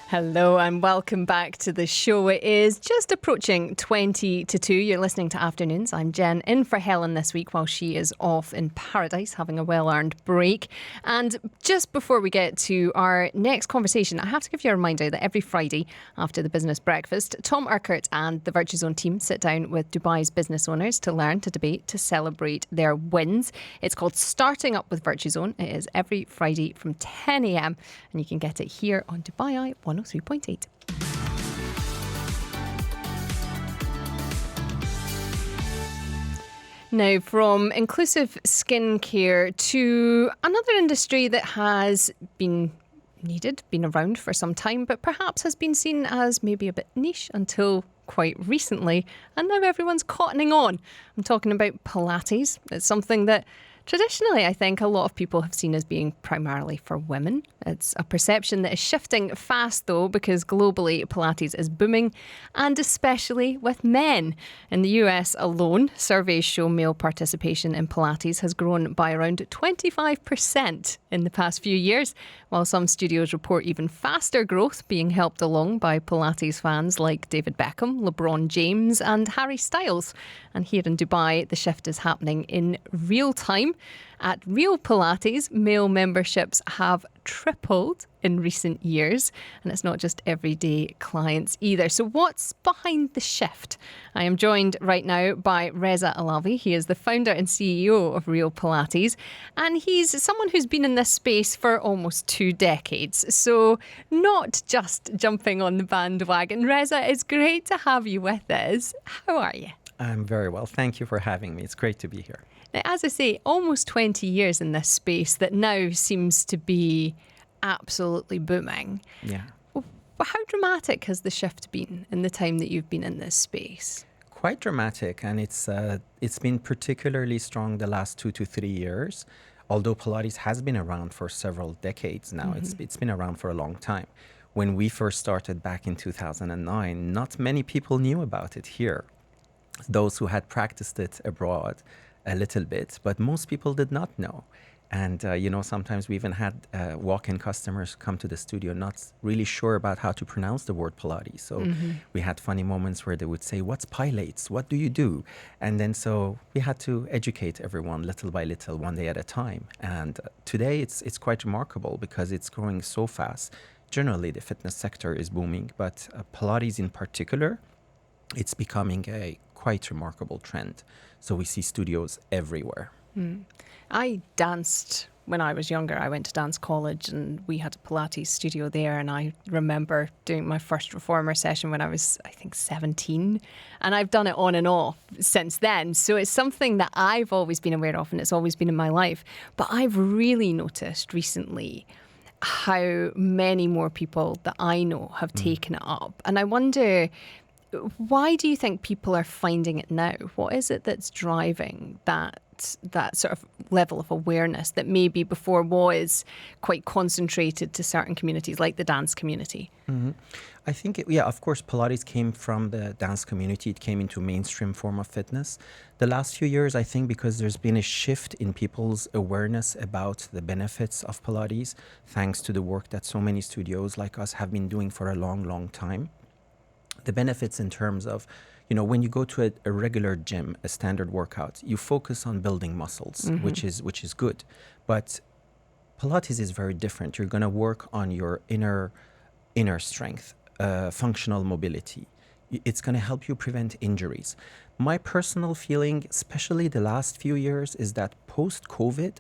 Hello and welcome back to the show. It is just approaching 20 to 2. You're listening to Afternoons. I'm Jen, in for Helen this week while she is off in paradise having a well-earned break. And just before we get to our next conversation, I have to give you a reminder that every Friday after the business breakfast, Tom Urquhart and the Virtue Zone team sit down with Dubai's business owners to learn, to debate, to celebrate their wins. It's called Starting Up with Virtue Zone. It is every Friday from 10 a.m. and you can get it here on Dubai Eye 103.8. Now, from inclusive skincare to another industry that has been needed, been around for some time, but perhaps has been seen as maybe a bit niche until quite recently, and now everyone's cottoning on. I'm talking about Pilates. It's something that traditionally, I think a lot of people have seen as being primarily for women. It's a perception that is shifting fast, though, because globally Pilates is booming, and especially with men. In the US alone, surveys show male participation in Pilates has grown by around 25% in the past few years, while some studios report even faster growth being helped along by Pilates fans like David Beckham, LeBron James and Harry Styles. And here in Dubai, the shift is happening in real time. At Real Pilates, male memberships have tripled in recent years, and it's not just everyday clients either. So what's behind the shift? I am joined right now by Reza Alavi. He is the founder and CEO of Real Pilates, and he's someone who's been in this space for almost 2 decades. So not just jumping on the bandwagon. Reza, it's great to have you with us. How are you? I'm very well. Thank you for having me. It's great to be here. Now, as I say, almost 20 years in this space that now seems to be absolutely booming. Yeah. How dramatic has the shift been in the time that you've been in this space? Quite dramatic, and it's been particularly strong the last 2 to 3 years. Although Pilates has been around for several decades now, it's been around for a long time. When we first started back in 2009, not many people knew about it here. Those who had practiced it abroad a little bit, but most people did not know. And, sometimes we even had walk-in customers come to the studio not really sure about how to pronounce the word Pilates. So we had funny moments where they would say, "What's Pilates? What do you do?" And then so we had to educate everyone little by little, one day at a time. And today it's quite remarkable because it's growing so fast. Generally, the fitness sector is booming, but Pilates in particular, it's becoming a quite remarkable trend. So we see studios everywhere. I danced when I was younger. I went to dance college and we had a Pilates studio there, and I remember doing my first reformer session when I was, I think, 17, and I've done it on and off since then. So it's something that I've always been aware of and it's always been in my life. But I've really noticed recently how many more people that I know have taken it up. And I wonder, why do you think people are finding it now? What is it that's driving that sort of level of awareness that maybe before was quite concentrated to certain communities, like the dance community? I think, of course, Pilates came from the dance community. It came into mainstream form of fitness. The last few years, I think, because there's been a shift in people's awareness about the benefits of Pilates, thanks to the work that so many studios like us have been doing for a long, long time. The benefits in terms of, when you go to a regular gym, a standard workout, you focus on building muscles, which is good. But Pilates is very different. You're going to work on your inner strength, functional mobility. It's going to help you prevent injuries. My personal feeling, especially the last few years, is that post-COVID,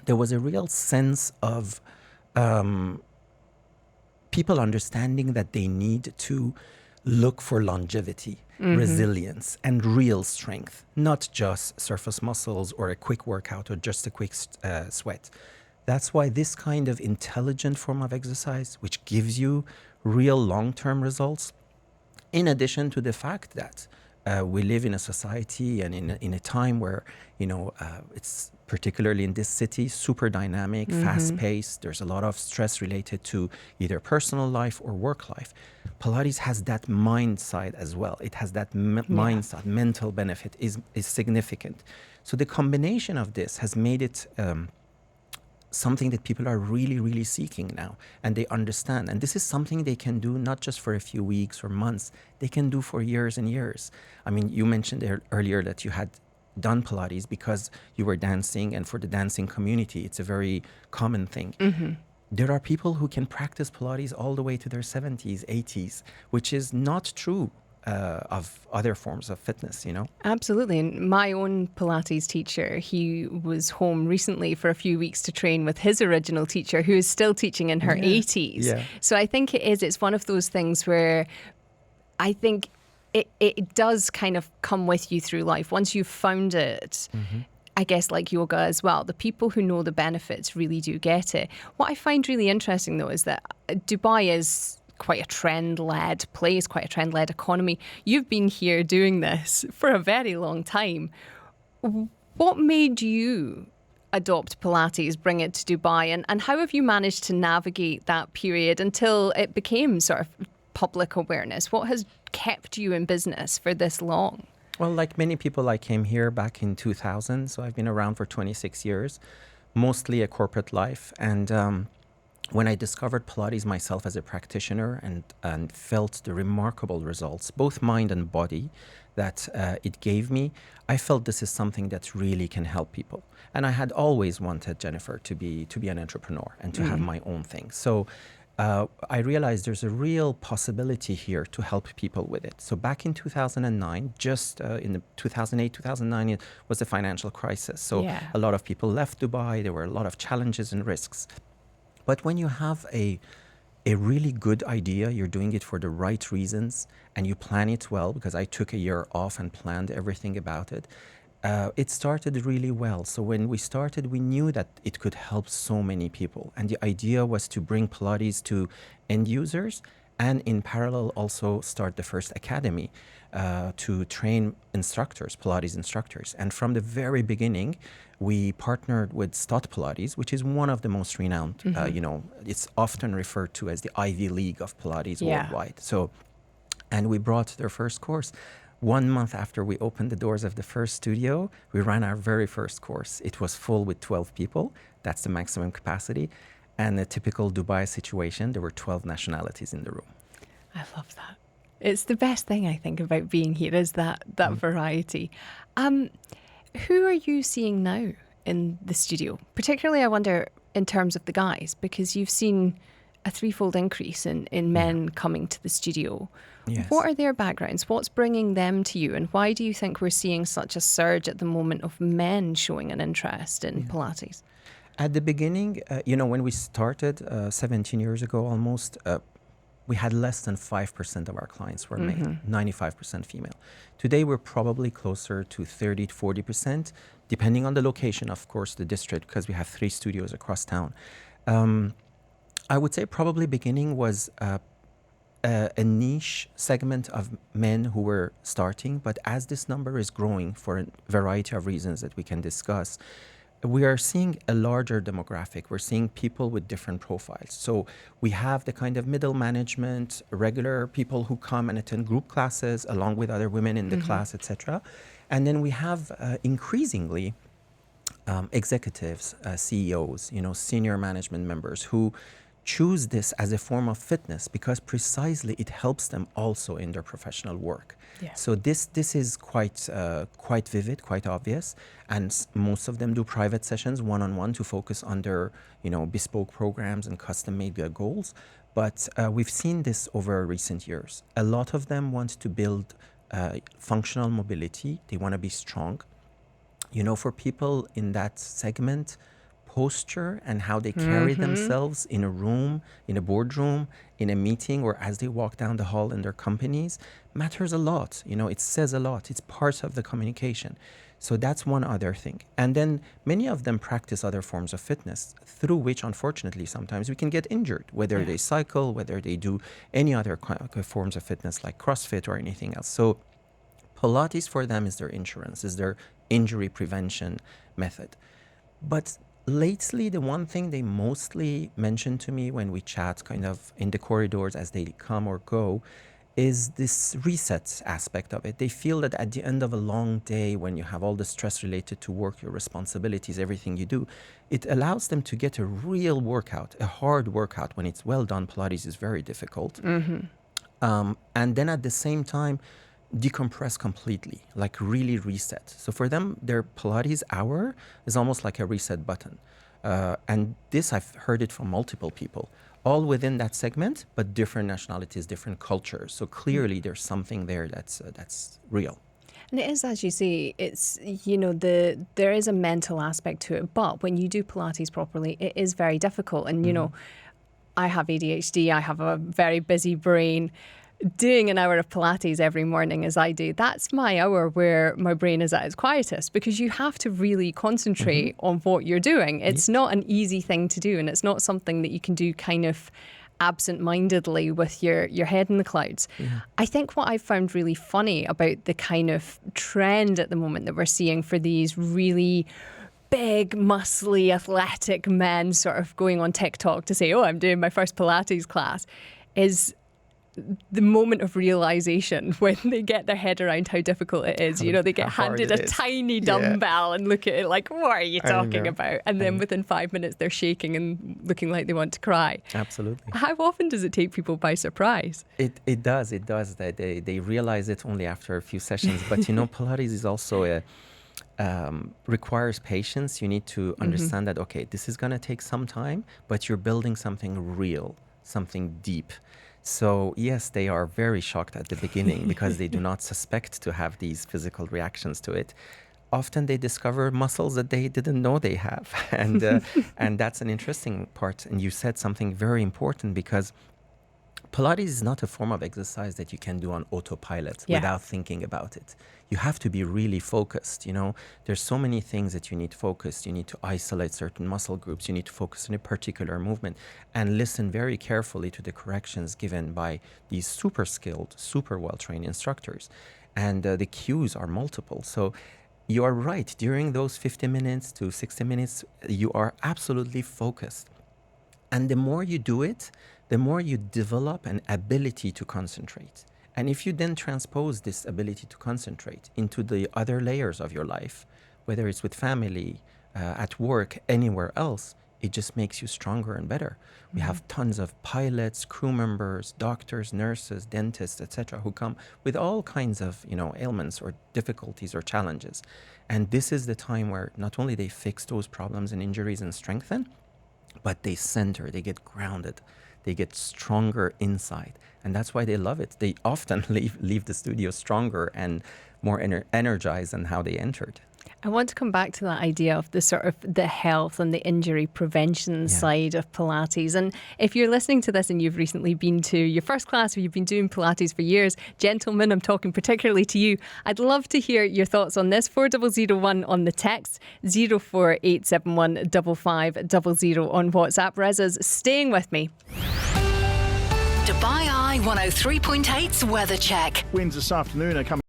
there was a real sense of people understanding that they need to look for longevity, resilience, and real strength, not just surface muscles or a quick workout or just a quick sweat. That's why this kind of intelligent form of exercise, which gives you real long-term results, in addition to the fact that we live in a society and in a time where, it's particularly in this city, super dynamic, fast-paced. There's a lot of stress related to either personal life or work life. Pilates has that mind side as well. It has that mind side, mental benefit is significant. So the combination of this has made it something that people are really, really seeking now, and they understand. And this is something they can do not just for a few weeks or months, they can do for years and years. I mean, you mentioned earlier that you had done Pilates because you were dancing, and for the dancing community, it's a very common thing. There are people who can practice Pilates all the way to their 70s, 80s, which is not true of other forms of fitness, you know? Absolutely. And my own Pilates teacher, he was home recently for a few weeks to train with his original teacher, who is still teaching in her 80s. Yeah. So I think it's one of those things where I think it does kind of come with you through life. Once you've found it, I guess like yoga as well, the people who know the benefits really do get it. What I find really interesting though is that Dubai is quite a trend-led place, quite a trend-led economy. You've been here doing this for a very long time. What made you adopt Pilates, bring it to Dubai, and how have you managed to navigate that period until it became sort of public awareness? What has kept you in business for this long? Well, like many people, I came here back in 2000, so I've been around for 26 years, mostly a corporate life. And when I discovered Pilates myself as a practitioner and felt the remarkable results, both mind and body, that it gave me, I felt this is something that really can help people. And I had always wanted, Jennifer, to be an entrepreneur and to have my own thing. So I realized there's a real possibility here to help people with it. So back in 2009, just in the 2008, 2009, it was the financial crisis. So a lot of people left Dubai. There were a lot of challenges and risks. But when you have a really good idea, you're doing it for the right reasons, and you plan it well, because I took a year off and planned everything about it, it started really well. So when we started, we knew that it could help so many people. And the idea was to bring Pilates to end users, and in parallel also start the first academy to train instructors, Pilates instructors. And from the very beginning, we partnered with STOTT Pilates, which is one of the most renowned, it's often referred to as the Ivy League of Pilates worldwide. So, and we brought their first course. 1 month after we opened the doors of the first studio, we ran our very first course. It was full with 12 people. That's the maximum capacity. And a typical Dubai situation, there were 12 nationalities in the room. I love that. It's the best thing, I think, about being here is that variety. Who are you seeing now in the studio? Particularly, I wonder, in terms of the guys, because you've seen a threefold increase in men coming to the studio. Yes. What are their backgrounds? What's bringing them to you? And why do you think we're seeing such a surge at the moment of men showing an interest in Pilates? At the beginning, when we started 17 years ago almost, we had less than 5% of our clients were male, 95% female. Today, we're probably closer to 30 to 40%, depending on the location, of course, the district, because we have 3 studios across town. I would say probably beginning was a niche segment of men who were starting, but as this number is growing for a variety of reasons that we can discuss, we are seeing a larger demographic. We're seeing people with different profiles. So we have the kind of middle management, regular people who come and attend group classes along with other women in the class, etc. And then we have increasingly executives, CEOs, senior management members who choose this as a form of fitness because precisely it helps them also in their professional work. Yeah. So this is quite vivid, quite obvious, and most of them do private sessions, one-on-one, to focus on their bespoke programs and custom-made goals. But we've seen this over recent years. A lot of them want to build functional mobility. They want to be strong. For people in that segment, posture and how they carry themselves in a room, in a boardroom, in a meeting, or as they walk down the hall in their companies matters a lot. It says a lot. It's part of the communication. So that's one other thing. And then many of them practice other forms of fitness through which, unfortunately, sometimes we can get injured, whether they cycle, whether they do any other forms of fitness like CrossFit or anything else. So Pilates for them is their insurance, is their injury prevention method. But lately, the one thing they mostly mention to me when we chat kind of in the corridors as they come or go is this reset aspect of it. They feel that at the end of a long day, when you have all the stress related to work, your responsibilities, everything you do, it allows them to get a real workout, a hard workout. When it's well done, Pilates is very difficult. And then at the same time, decompress completely, like really reset. So for them, their Pilates hour is almost like a reset button. And this, I've heard it from multiple people, all within that segment, but different nationalities, different cultures. So clearly there's something there that's real. And it is, as you say, it's, you know, there is a mental aspect to it. But when you do Pilates properly, it is very difficult. And, you know, I have ADHD, I have a very busy brain. Doing an hour of Pilates every morning as I do, that's my hour where my brain is at its quietest, because you have to really concentrate on what you're doing. It's not an easy thing to do, and it's not something that you can do kind of absent-mindedly with your head in the clouds. I think what I've found really funny about the kind of trend at the moment that we're seeing for these really big, muscly, athletic men sort of going on TikTok to say, oh, I'm doing my first Pilates class, is the moment of realization when they get their head around how difficult it is. You know, they get handed a tiny dumbbell and look at it like, what are you talking about? And then within 5 minutes, they're shaking and looking like they want to cry. Absolutely. How often does it take people by surprise? It does. They realize it only after a few sessions. But, you know, Pilates is also requires patience. You need to understand that, okay, this is going to take some time, but you're building something real, something deep. So yes, they are very shocked at the beginning because they do not suspect to have these physical reactions to it. Often they discover muscles that they didn't know they have. And that's an interesting part. And you said something very important, because Pilates is not a form of exercise that you can do on autopilot without thinking about it. You have to be really focused. You know, there's so many things that you need focused. You need to isolate certain muscle groups. You need to focus on a particular movement and listen very carefully to the corrections given by these super skilled, super well-trained instructors. And the cues are multiple. So you are right. During those 50 minutes to 60 minutes, you are absolutely focused. And the more you do it, the more you develop an ability to concentrate. And if you then transpose this ability to concentrate into the other layers of your life, whether it's with family, at work, anywhere else, it just makes you stronger and better. We have tons of pilots, crew members, doctors, nurses, dentists, etc., who come with all kinds of, you know, ailments or difficulties or challenges. And this is the time where not only they fix those problems and injuries and strengthen, but they center, they get grounded, they get stronger inside. And that's why they love it. They often leave the studio stronger and more energized than how they entered. I want to come back to that idea of the sort of the health and the injury prevention side of Pilates. And if you're listening to this and you've recently been to your first class, or you've been doing Pilates for years, gentlemen, I'm talking particularly to you. I'd love to hear your thoughts on this. 4001 on the text, 04871 5500 on WhatsApp. Reza's staying with me. Dubai Eye 103.8's weather check. Winds this afternoon are coming